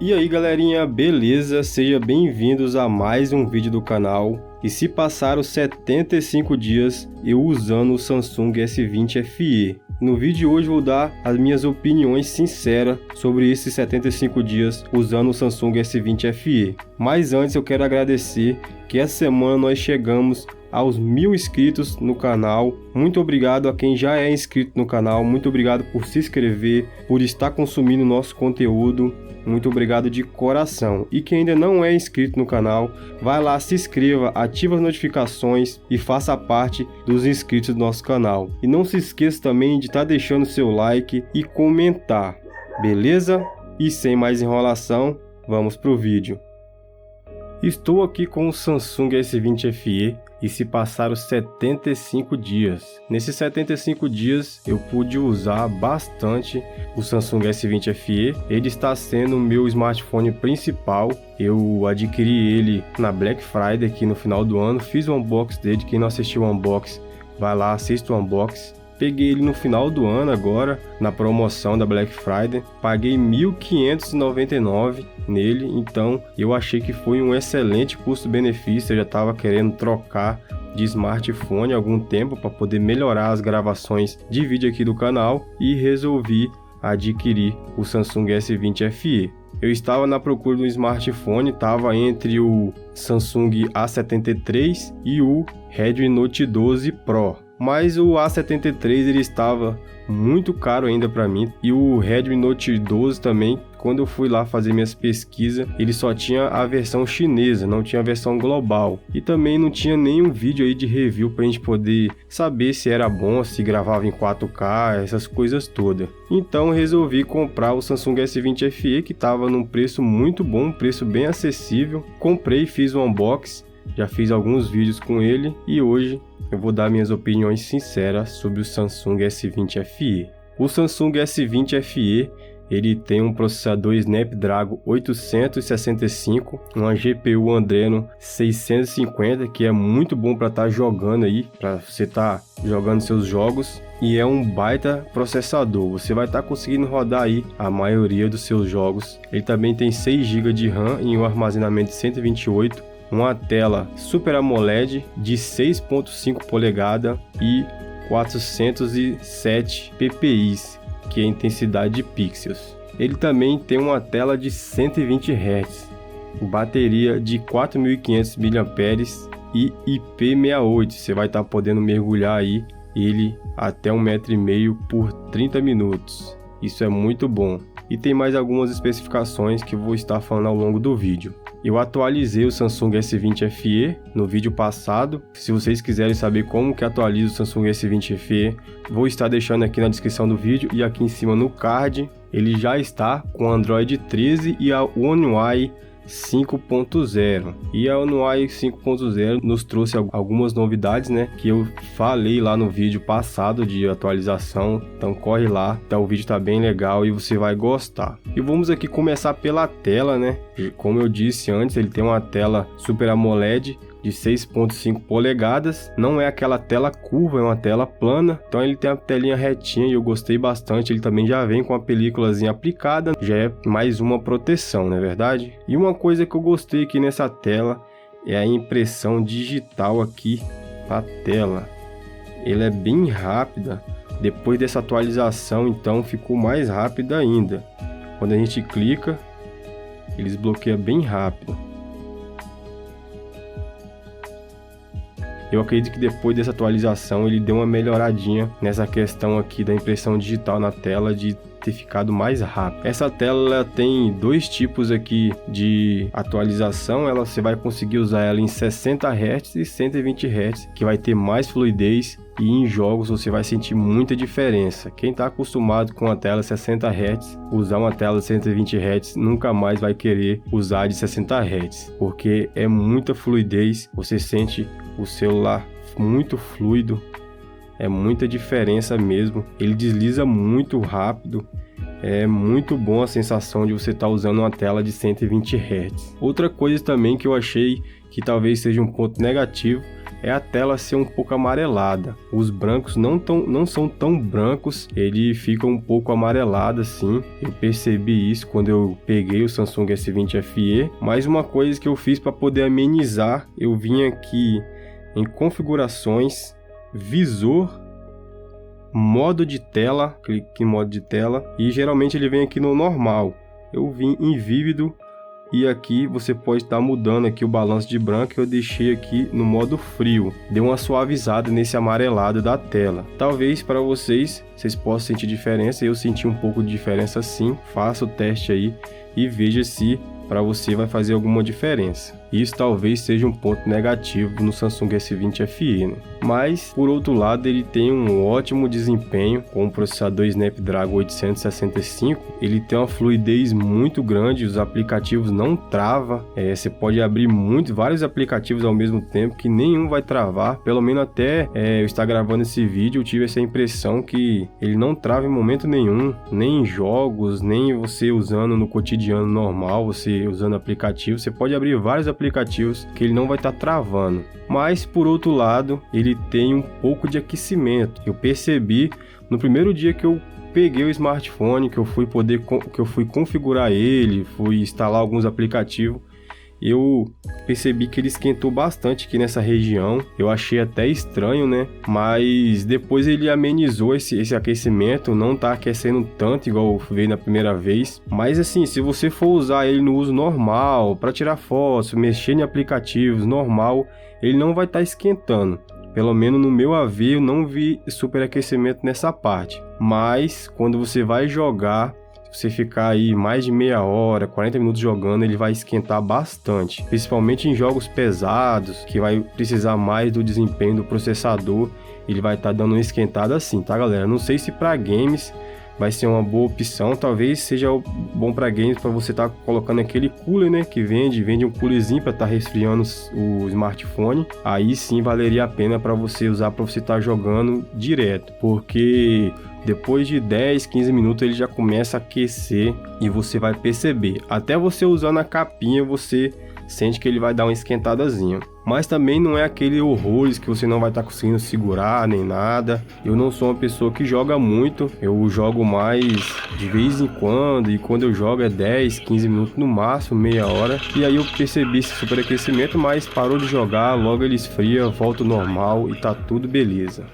E aí galerinha, beleza? Sejam bem-vindos a mais um vídeo do canal. E se passaram 75 dias eu usando o Samsung S20 FE. No vídeo de hoje vou dar as minhas opiniões sinceras sobre esses 75 dias usando o Samsung S20 FE. Mas antes eu quero agradecer que essa semana nós chegamos aos 1000 inscritos no canal. Muito obrigado a quem já é inscrito no canal, muito obrigado por se inscrever, por estar consumindo nosso conteúdo. Muito obrigado de coração. E quem ainda não é inscrito no canal, vai lá, se inscreva, ative as notificações e faça parte dos inscritos do nosso canal. E não se esqueça também de estar deixando seu like e comentar, beleza? E sem mais enrolação, vamos pro vídeo. Estou aqui com o Samsung S20 FE e se passaram 75 dias. Nesses 75 dias eu pude usar bastante o Samsung S20 FE. Ele está sendo o meu smartphone principal. Eu adquiri ele na Black Friday aqui no final do ano. Fiz o unboxing dele. Quem não assistiu o unboxing, vai lá, assista o unboxing. Peguei ele no final do ano agora, na promoção da Black Friday. Paguei R$ 1.599 nele, então eu achei que foi um excelente custo-benefício. Eu já estava querendo trocar de smartphone há algum tempo para poder melhorar as gravações de vídeo aqui do canal e resolvi adquirir o Samsung S20 FE. Eu estava na procura de um smartphone, estava entre o Samsung A73 e o Redmi Note 12 Pro. Mas o A73 ele estava muito caro ainda para mim, e o Redmi Note 12 também. Quando eu fui lá fazer minhas pesquisas, ele só tinha a versão chinesa, não tinha a versão global. E também não tinha nenhum vídeo aí de review para a gente poder saber se era bom, se gravava em 4K, essas coisas todas. Então resolvi comprar o Samsung S20 FE, que estava num preço muito bom, um preço bem acessível. Comprei, fiz um unboxing, já fiz alguns vídeos com ele e hoje eu vou dar minhas opiniões sinceras sobre o Samsung S20 FE. O Samsung S20 FE ele tem um processador Snapdragon 865, uma GPU Adreno 650, que é muito bom para estar jogando aí, para você estar jogando seus jogos, e é um baita processador. Você vai estar conseguindo rodar aí a maioria dos seus jogos. Ele também tem 6 GB de RAM e um armazenamento de 128, uma tela Super AMOLED de 6.5 polegadas e 407 ppi, que é a intensidade de pixels. Ele também tem uma tela de 120 Hz, bateria de 4.500 mAh e IP68. Você vai estar podendo mergulhar aí ele até 1,5 m por 30 minutos. Isso é muito bom. E tem mais algumas especificações que eu vou estar falando ao longo do vídeo. Eu atualizei o Samsung S20 FE no vídeo passado. Se vocês quiserem saber como que atualiza o Samsung S20 FE, vou estar deixando aqui na descrição do vídeo e aqui em cima no card. Ele já está com Android 13 e a One UI 5.0. E a One UI 5.0 nos trouxe algumas novidades, né, que eu falei lá no vídeo passado de atualização. Então corre lá, o vídeo tá bem legal e você vai gostar. E vamos aqui começar pela tela, né? Como eu disse antes, ele tem uma tela Super AMOLED de 6.5 polegadas, não é aquela tela curva, é uma tela plana, então ele tem a telinha retinha e eu gostei bastante. Ele também já vem com a películazinha aplicada, já é mais uma proteção, não é verdade? E uma coisa que eu gostei aqui nessa tela é a impressão digital aqui na tela. Ela é bem rápida, depois dessa atualização então ficou mais rápida ainda. Quando a gente clica, ele desbloqueia bem rápido. Eu acredito que depois dessa atualização ele deu uma melhoradinha nessa questão aqui da impressão digital na tela, de ter ficado mais rápido. Essa tela ela tem dois tipos aqui de atualização. Você vai conseguir usar ela em 60 Hz e 120 Hz, que vai ter mais fluidez, e em jogos você vai sentir muita diferença. Quem está acostumado com a tela 60 Hz, usar uma tela de 120 Hz nunca mais vai querer usar de 60 Hz, porque é muita fluidez, você sente o celular muito fluido, é muita diferença mesmo. Ele desliza muito rápido, é muito bom a sensação de você estar usando uma tela de 120 Hz. Outra coisa também que eu achei que talvez seja um ponto negativo é a tela ser um pouco amarelada. Os brancos não são tão brancos, ele fica um pouco amarelado assim. Eu percebi isso quando eu peguei o Samsung S20 FE, mas uma coisa que eu fiz para poder amenizar, eu vim aqui em configurações, visor, modo de tela, clique em modo de tela e geralmente ele vem aqui no normal. Eu vim em vívido e aqui você pode estar mudando aqui o balanço de branco. Eu deixei aqui no modo frio, deu uma suavizada nesse amarelado da tela. Talvez para vocês possam sentir diferença, eu senti um pouco de diferença sim. Faça o teste aí e veja se para você vai fazer alguma diferença. Isso talvez seja um ponto negativo no Samsung S20 FE, né? Mas, por outro lado, ele tem um ótimo desempenho com o processador Snapdragon 865. Ele tem uma fluidez muito grande, os aplicativos não travam. Você pode abrir vários aplicativos ao mesmo tempo que nenhum vai travar. Pelo menos até eu estar gravando esse vídeo, eu tive essa impressão que ele não trava em momento nenhum, nem em jogos, nem você usando no cotidiano normal, você usando aplicativo. Você pode abrir vários aplicativos que ele não vai estar travando. Mas por outro lado, ele tem um pouco de aquecimento. Eu percebi no primeiro dia que eu peguei o smartphone, que eu fui configurar ele, fui instalar alguns aplicativos, eu percebi que ele esquentou bastante aqui nessa região. Eu achei até estranho, né? Mas depois ele amenizou esse aquecimento, não tá aquecendo tanto igual veio na primeira vez. Mas assim, se você for usar ele no uso normal, para tirar fotos, mexer em aplicativos normal, ele não vai estar esquentando. Pelo menos no meu AV eu não vi superaquecimento nessa parte. Mas quando você vai jogar, se você ficar aí mais de meia hora, 40 minutos jogando, ele vai esquentar bastante. Principalmente em jogos pesados, que vai precisar mais do desempenho do processador, ele vai estar dando uma esquentada assim, tá galera? Não sei se para games vai ser uma boa opção, talvez seja bom para games, para você estar colocando aquele cooler, né, que vende um coolerzinho para estar resfriando o smartphone. Aí sim valeria a pena para você usar, para você estar jogando direto, porque depois de 10, 15 minutos ele já começa a aquecer e você vai perceber. Até você usando a capinha, você sente que ele vai dar uma esquentadazinha. Mas também não é aquele horrores que você não vai estar conseguindo segurar nem nada. Eu não sou uma pessoa que joga muito, eu jogo mais de vez em quando, e quando eu jogo é 10, 15 minutos no máximo, meia hora. E aí eu percebi esse superaquecimento, mas parou de jogar, logo ele esfria, volta ao normal e tá tudo beleza.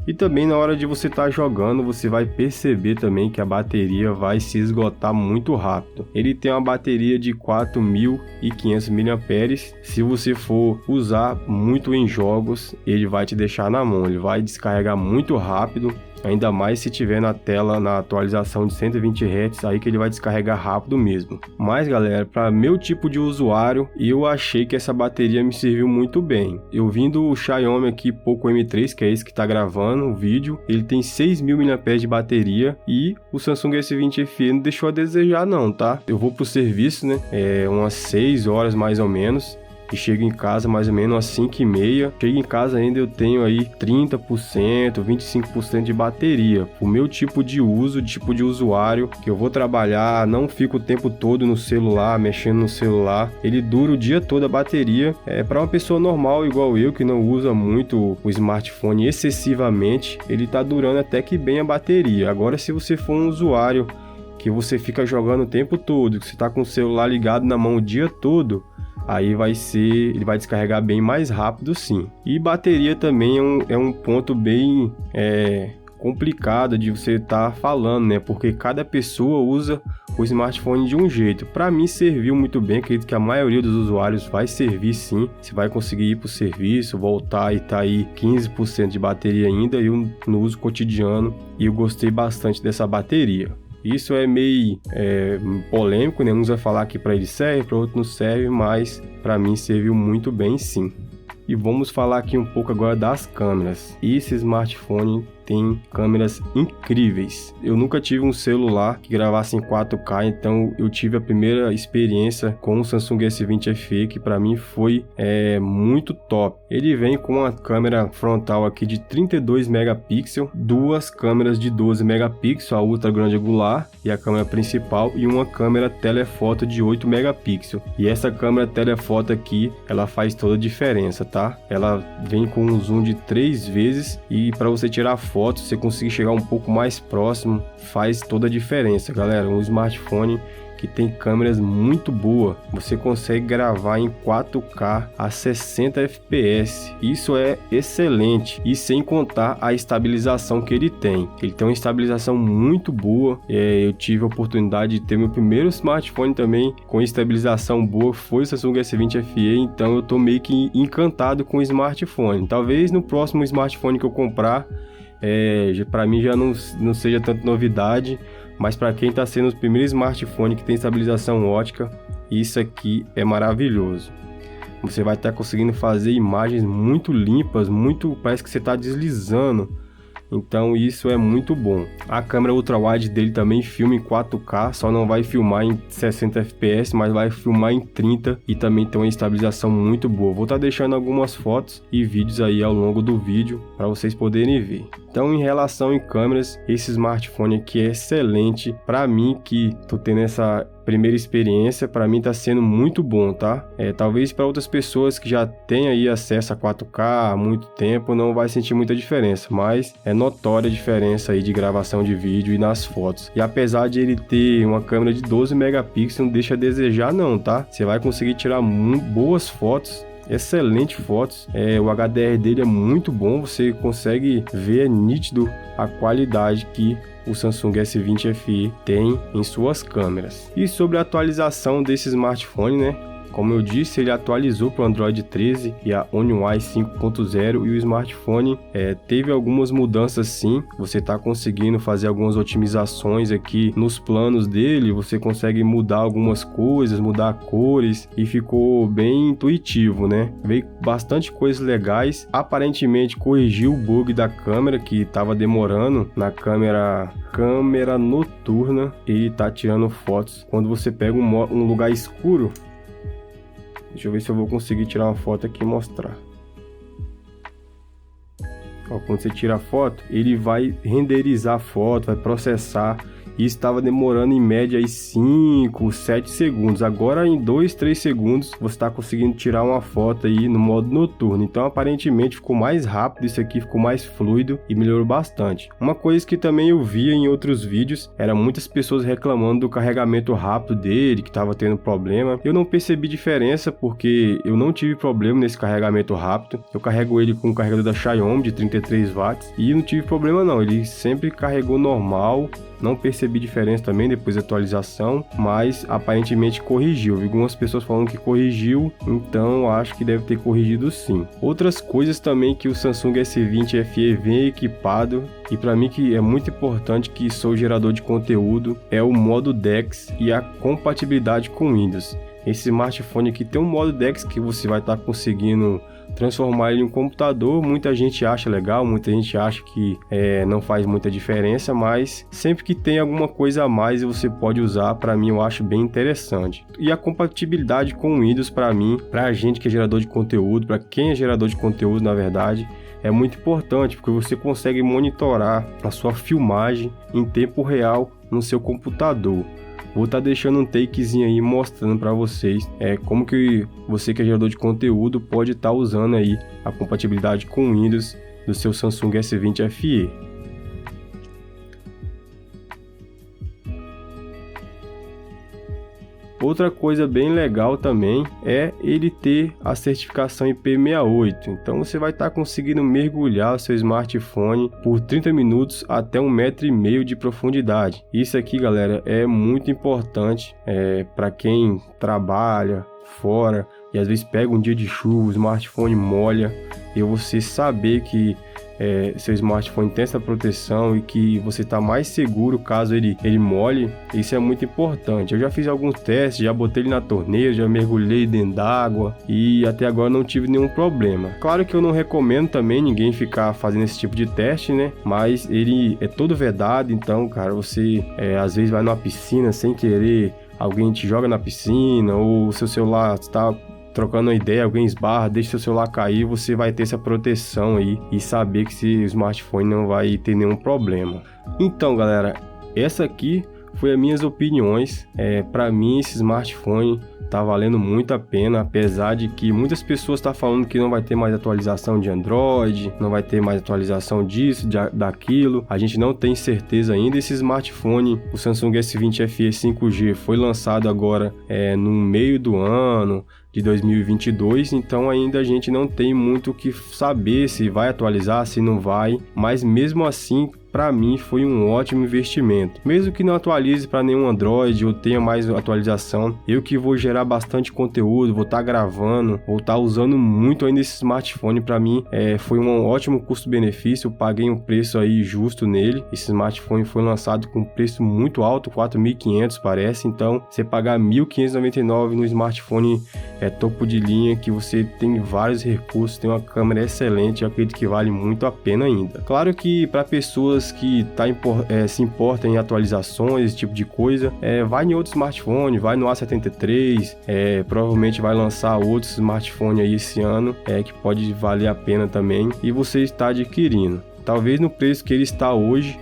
E também na hora de você estar jogando, você vai perceber também que a bateria vai se esgotar muito rápido. Ele tem uma bateria de 4.500 mAh. Se você for usar muito em jogos, ele vai te deixar na mão, ele vai descarregar muito rápido. Ainda mais se tiver na tela na atualização de 120 Hz, aí que ele vai descarregar rápido mesmo. Mas galera, para meu tipo de usuário, eu achei que essa bateria me serviu muito bem. Eu vim do Xiaomi aqui Poco M3, que é esse que está gravando o vídeo, ele tem 6.000 mAh de bateria, e o Samsung S20 FE não deixou a desejar não, tá? Eu vou pro serviço, né, umas 6 horas mais ou menos, e chego em casa mais ou menos às 5h30. Chego em casa ainda eu tenho aí 30%, 25% de bateria. O meu tipo de uso, tipo de usuário, que eu vou trabalhar, não fico o tempo todo no celular, mexendo no celular. Ele dura o dia todo a bateria. Para uma pessoa normal igual eu, que não usa muito o smartphone excessivamente, ele tá durando até que bem a bateria. Agora, se você for um usuário que você fica jogando o tempo todo, que você tá com o celular ligado na mão o dia todo, aí ele vai descarregar bem mais rápido sim. E bateria também é um ponto bem complicado de você estar falando, né? Porque cada pessoa usa o smartphone de um jeito. Para mim serviu muito bem, acredito que a maioria dos usuários vai servir sim. Você vai conseguir ir para o serviço, voltar e tá aí 15% de bateria ainda, eu no uso cotidiano, e eu gostei bastante dessa bateria. Isso é meio polêmico, né? Uns vai falar que para ele serve, para outro não serve, mas para mim serviu muito bem sim. E vamos falar aqui um pouco agora das câmeras. Esse smartphone tem câmeras incríveis. Eu nunca tive um celular que gravasse em 4K, então eu tive a primeira experiência com o Samsung S20 FE, que para mim foi muito top. Ele vem com uma câmera frontal aqui de 32 megapixels, duas câmeras de 12 megapixels, a ultra grande angular e a câmera principal, e uma câmera telefoto de 8 megapixels. E essa câmera telefoto aqui, ela faz toda a diferença, tá? Ela vem com um zoom de 3 vezes e para você tirar fotos, você conseguir chegar um pouco mais próximo, faz toda a diferença, galera. Um smartphone que tem câmeras muito boas, você consegue gravar em 4K a 60 fps, isso é excelente, e sem contar a estabilização que ele tem uma estabilização muito boa. Eu tive a oportunidade de ter meu primeiro smartphone também com estabilização boa, foi o Samsung S20 FE, então eu tô meio que encantado com o smartphone. Talvez no próximo smartphone que eu comprar, para mim já não seja tanto novidade, mas para quem está sendo o primeiro smartphone que tem estabilização ótica, isso aqui é maravilhoso. Você vai estar conseguindo fazer imagens muito limpas, parece que você está deslizando. Então isso é muito bom. A câmera ultra-wide dele também filma em 4K, só não vai filmar em 60 fps, mas vai filmar em 30 e também tem uma estabilização muito boa. Vou estar deixando algumas fotos e vídeos aí ao longo do vídeo para vocês poderem ver. Então, em relação em câmeras, esse smartphone aqui é excelente. Para mim que tô tendo essa primeira experiência, para mim tá sendo muito bom, tá? Talvez para outras pessoas que já têm aí acesso a 4K há muito tempo não vai sentir muita diferença, mas é notória a diferença aí de gravação de vídeo e nas fotos. E apesar de ele ter uma câmera de 12 megapixels, não deixa a desejar não, tá? Você vai conseguir tirar boas fotos, excelentes fotos. O HDR dele é muito bom, você consegue ver nítido a qualidade que o Samsung S20 FE tem em suas câmeras. E sobre a atualização desse smartphone, né? Como eu disse, ele atualizou para o Android 13 e a One UI 5.0, e o smartphone teve algumas mudanças sim. Você está conseguindo fazer algumas otimizações aqui nos planos dele, você consegue mudar algumas coisas, mudar cores, e ficou bem intuitivo, né? Veio bastante coisas legais. Aparentemente corrigiu o bug da câmera que estava demorando na câmera noturna. Ele tá tirando fotos quando você pega um lugar escuro. Deixa eu ver se eu vou conseguir tirar uma foto aqui e mostrar. Quando você tira a foto, ele vai renderizar a foto, vai processar. E estava demorando em média aí 5, 7 segundos. Agora em 2, 3 segundos você está conseguindo tirar uma foto aí no modo noturno. Então aparentemente ficou mais rápido, isso aqui ficou mais fluido e melhorou bastante. Uma coisa que também eu via em outros vídeos era muitas pessoas reclamando do carregamento rápido dele, que estava tendo problema. Eu não percebi diferença porque eu não tive problema nesse carregamento rápido. Eu carrego ele com o carregador da Xiaomi de 33 watts e não tive problema não. Ele sempre carregou normal. Não percebi diferença também depois da atualização, mas aparentemente corrigiu. Vi algumas pessoas falando que corrigiu, então acho que deve ter corrigido sim. Outras coisas também que o Samsung S20 FE vem equipado, e para mim que é muito importante, que sou gerador de conteúdo, é o modo DeX e a compatibilidade com Windows. Esse smartphone aqui tem um modo DeX que você vai estar conseguindo transformar ele em um computador. Muita gente acha legal, muita gente acha que não faz muita diferença, mas sempre que tem alguma coisa a mais você pode usar. Para mim eu acho bem interessante. E a compatibilidade com o Windows, para mim, pra gente que é gerador de conteúdo, para quem é gerador de conteúdo na verdade, é muito importante, porque você consegue monitorar a sua filmagem em tempo real no seu computador. Vou estar deixando um takezinho aí mostrando para vocês como que você que é gerador de conteúdo pode estar usando aí a compatibilidade com o Windows do seu Samsung S20 FE. Outra coisa bem legal também é ele ter a certificação IP68. Então você vai estar conseguindo mergulhar o seu smartphone por 30 minutos até 1,5 m de profundidade. Isso aqui, galera, é muito importante para quem trabalha fora e às vezes pega um dia de chuva, o smartphone molha, e você saber que seu smartphone tem essa proteção e que você está mais seguro caso ele molhe, isso é muito importante. Eu já fiz alguns testes, já botei ele na torneira, já mergulhei dentro d'água e até agora não tive nenhum problema. Claro que eu não recomendo também ninguém ficar fazendo esse tipo de teste, né? Mas ele é todo vedado, então, cara, você às vezes vai numa piscina sem querer, alguém te joga na piscina, ou seu celular está trocando uma ideia, alguém esbarra, deixa seu celular cair, você vai ter essa proteção aí e saber que esse smartphone não vai ter nenhum problema. Então, galera, essa aqui foi as minhas opiniões. Para mim, esse smartphone tá valendo muito a pena, apesar de que muitas pessoas estão falando que não vai ter mais atualização de Android, não vai ter mais atualização disso, daquilo. A gente não tem certeza ainda. Esse smartphone, o Samsung S20 FE 5G, foi lançado agora no meio do ano de 2022, então ainda a gente não tem muito o que saber se vai atualizar, se não vai, mas mesmo assim, para mim foi um ótimo investimento. Mesmo que não atualize para nenhum Android ou tenha mais atualização, eu que vou gerar bastante conteúdo, vou estar gravando, vou estar usando muito ainda esse smartphone. Para mim foi um ótimo custo-benefício, eu paguei um preço aí justo nele. Esse smartphone foi lançado com um preço muito alto, 4.500 parece, então você pagar 1.599 no smartphone topo de linha, que você tem vários recursos, tem uma câmera excelente, eu acredito que vale muito a pena ainda. Claro que para pessoas que se importam em atualizações, esse tipo de coisa, vai em outro smartphone, vai no A73, provavelmente vai lançar outro smartphone aí esse ano, que pode valer a pena também, e você está adquirindo. Talvez no preço que ele está hoje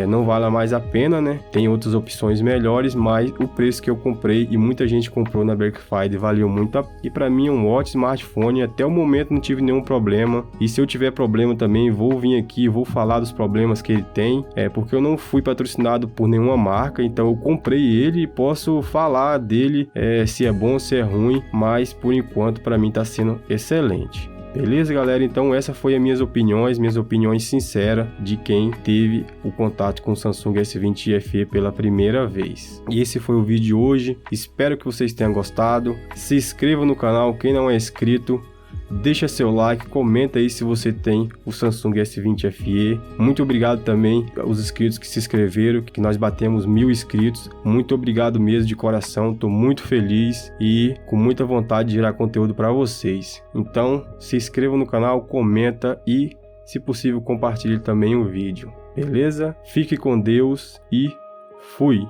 não valha mais a pena, né? Tem outras opções melhores, mas o preço que eu comprei e muita gente comprou na Black Friday valeu muito e para mim é um ótimo smartphone. Até o momento não tive nenhum problema, e se eu tiver problema também vou vir aqui, vou falar dos problemas que ele tem, porque eu não fui patrocinado por nenhuma marca, então eu comprei ele e posso falar dele, se é bom, se é ruim, mas por enquanto para mim está sendo excelente. Beleza, galera? Então essa foi as minhas opiniões sinceras de quem teve o contato com o Samsung S20 FE pela primeira vez. E esse foi o vídeo de hoje, espero que vocês tenham gostado. Se inscreva no canal, quem não é inscrito, deixa seu like, comenta aí se você tem o Samsung S20 FE. Muito obrigado também aos inscritos que se inscreveram, que nós batemos 1000 inscritos. Muito obrigado mesmo de coração, estou muito feliz e com muita vontade de gerar conteúdo para vocês. Então se inscreva no canal, comenta e, se possível, compartilhe também o vídeo. Beleza? Fique com Deus e fui!